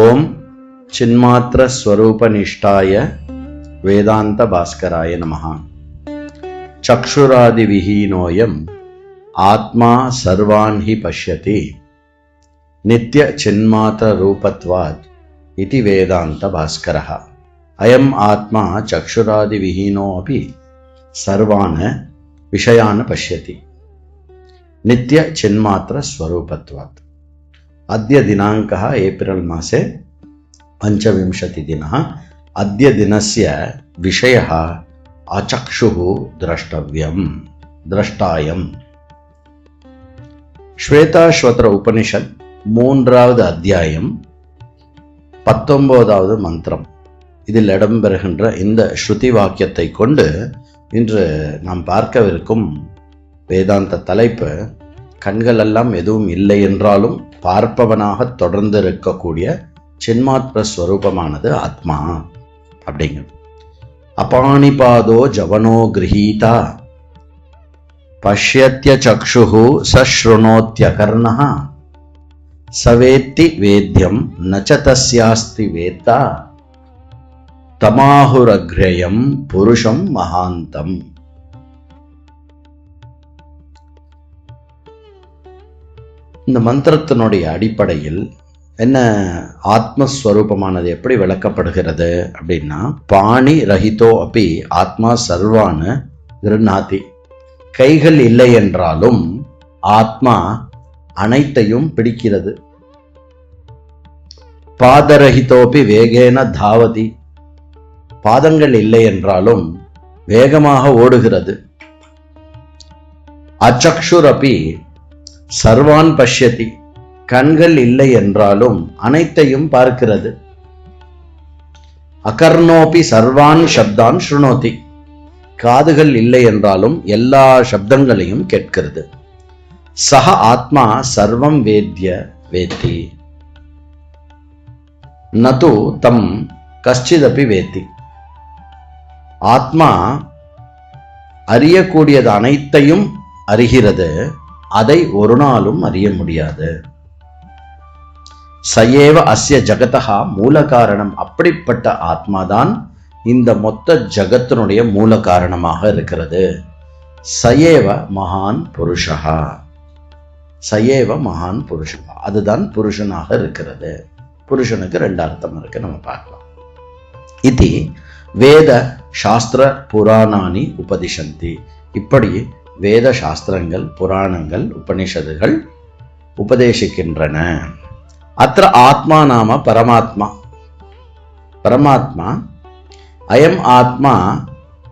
ஓம் சின்மாத்திர ஸ்வரூபனிஷ்டாய வேதாந்த பாஸ்கராய நமஹ. சக்ஷுராதி விஹீனோயம் ஆத்மா சர்வான் ஹி பஷ்யதி நித்ய சின்மாத்திர ரூபத்வாத் இதி வேதாந்த பாஸ்கரஹ. அயம் ஆத்மா சக்ஷுராதி விஹீனோ அபி சர்வான் விஷயான் பஷ்யதி நித்ய சின்மாத்திர ஸ்வரூபத்வாத். अद्य दिनाङ्कः एप्रिल् मासे 25 दिनः. अद्य दिनस्य विषयः अचक्षुः द्रष्टायम्. श्वेताश्वतर उपनिषत् 3வது அத்தியாயம் 19வது மந்திரம். இதில் இடம்பெறுகின்ற இந்த ஸ்ருதி வாக்கியத்தை கொண்டு இன்று நாம் பார்க்கவிருக்கும் வேதாந்த தலைப்பு, கண்கள் எல்லாம் எதுவும் இல்லை என்றாலும் பார்ப்பவனாக தொடர்ந்து இருக்கக்கூடிய சின்மாத்ர ஸ்வரூபமானது ஆத்மா அப்படிங்கிறது. அபாணிபாதோ ஜவனோ கிரஹீதா பஷ்யத்ய சக்ஷுஹு சஸ்ருணோத்யகர்ணஹ சவேத்தி வேத்யம் நச்ச தஸ்யாஸ்தி வேத்தா தமாஹுரக்ரயம் புருஷம் மகாந்தம். இந்த மந்திரத்தினுடைய அடிப்படையில் என்ன ஆத்மஸ்வரூபமானது எப்படி விளக்கப்படுகிறது அப்படின்னா, பாணி ரஹிதோ அப்படி ஆத்மா சர்வான் கிருநாதி. கைகள் இல்லை என்றாலும் ஆத்மா அனைத்தையும் பிடிக்கிறது. பாதரஹிதோபி வேகேன தாவதி. பாதங்கள் இல்லை என்றாலும் வேகமாக ஓடுகிறது. அச்சக்ஷுரபி சர்வான் பஷ்யதி. கண்கள் இல்லை என்றாலும் அனைத்தையும் பார்க்கிறது. அகர்ணோபி சர்வான் சப்தான் ஸ்ருணோதி. காதுகள் இல்லை என்றாலும் எல்லா சப்தங்களையும் கேட்கிறது. சஹ ஆத்மா சர்வம் வேத்தி நது தம் கஷ்டிதபி வேத்தி. ஆத்மா அறியக்கூடியது அனைத்தையும் அறிகிறது, அதை ஒரு நாளும் அறிய முடியாது. சயேவ அஸ்ய ஜகதா மூல காரணம். அப்படிப்பட்ட ஆத்மாதான் இந்த மொத்த ஜகத்தினுடைய மூல காரணமாக இருக்கிறது. சயேவ மகான் புருஷா. சயேவ மகான் புருஷா, அதுதான் புருஷனாக இருக்கிறது. புருஷனுக்கு 2 அர்த்தம் இருக்கு, நம்ம பார்க்கலாம். இது வேத சாஸ்திர புராணானி உபதிஷந்தி. இப்படி வேத சாஸ்திரங்கள், புராணங்கள், உபனிஷதுகள் உபதேசிக்கின்றன. அத்திர ஆத்மா நாம பரமாத்மா. பரமாத்மா அயம் ஆத்மா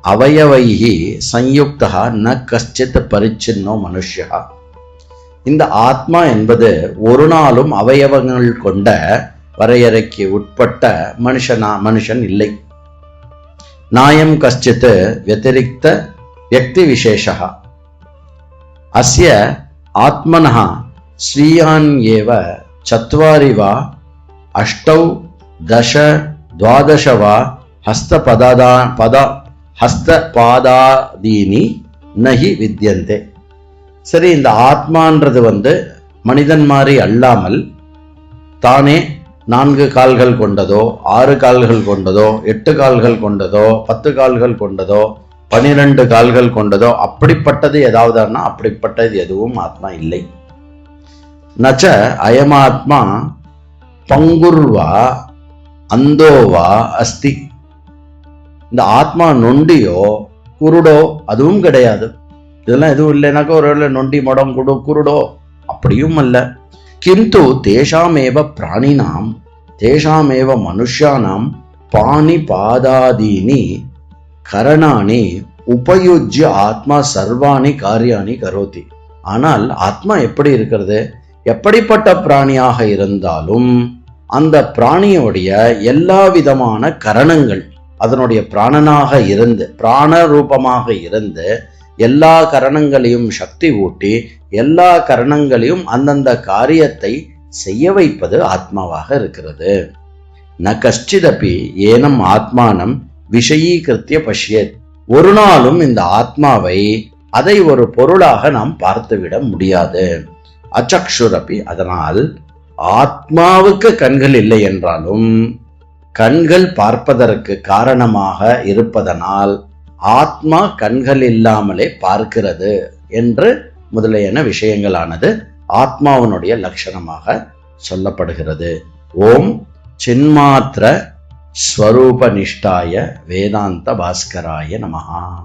அவயவைஹி சயுக்தா ந கஷ்டித் பரிச்சின்னோ மனுஷ்யா. இந்த ஆத்மா என்பது ஒரு நாளும் அவயவங்கள் கொண்ட வரையறைக்கு உட்பட்ட மனுஷன் இல்லை. நாயம் கஷ்டித் வத்திரிக்த வியக்தி விசேஷா. அஸ்ய ஆத்மனஹ ஸ்ரீயான் ஏவ சத்வாரி வா அஷ்டௌ தச துவாதச வா ஹஸ்தபாதாதீனி நஹி வித்யந்தே. சரி, இந்த ஆத்மான்றது மனிதன் மாதிரி அல்லாமல் தானே 4 கால்கள் கொண்டதோ, 6 கால்கள் கொண்டதோ, 8 கால்கள் கொண்டதோ, 10 கால்கள் கொண்டதோ, 12 கால்கள் கொண்டதோ, அப்படிப்பட்டது ஏதாவதுன்னா அப்படிப்பட்டது எதுவும் ஆத்மா இல்லை. நச்ச அயமாத்மா பங்குர்வா அந்தோவா அஸ்தி. இந்த ஆத்மா நொண்டியோ குருடோ அதுவும் கிடையாது. இதெல்லாம் எதுவும் இல்லைனாக்கா ஒரு நொண்டி மடம் குருடோ அப்படியும் அல்ல. கிந்து தேஷாமேவ பிராணினாம் தேஷாமேவ மனுஷ்யானாம் பாணி பாதாதீனி கரணானி உபயுஜ்ய ஆத்மா சர்வாணி காரியாணி கரோதி. ஆனால் ஆத்மா எப்படி இருக்கிறது? எப்படிப்பட்ட பிராணியாக இருந்தாலும் அந்த பிராணியோடைய எல்லா விதமான கரணங்கள், அதனுடைய பிராணனாக இருந்து, பிராண ரூபமாக இருந்து எல்லா கரணங்களையும் சக்தி ஊட்டி எல்லா கரணங்களையும் அந்தந்த காரியத்தை செய்ய வைப்பது ஆத்மாவாக இருக்கிறது. ந கஷ்டிதபி ஏனம் ஆத்மானம் விஷயீகிருத்திய பஷ்யேத். ஒரு நாளும் இந்த ஆத்மாவை, அதை ஒரு பொருளாக நாம் பார்த்துவிட முடியாது. அச்சக்ஷுரபி. அதனால் ஆத்மாவுக்கு கண்கள் இல்லை என்றாலும் கண்கள் பார்ப்பதற்கு காரணமாக இருப்பதனால் ஆத்மா கண்கள் இல்லாமலே பார்க்கிறது என்று முதலியன விஷயங்களானது ஆத்மாவினுடைய லட்சணமாக சொல்லப்படுகிறது. ஓம் சின்மாத்திர ஸ்வரூபனிஷ்டாய வேதாந்த பாஸ்கராய நமஹா.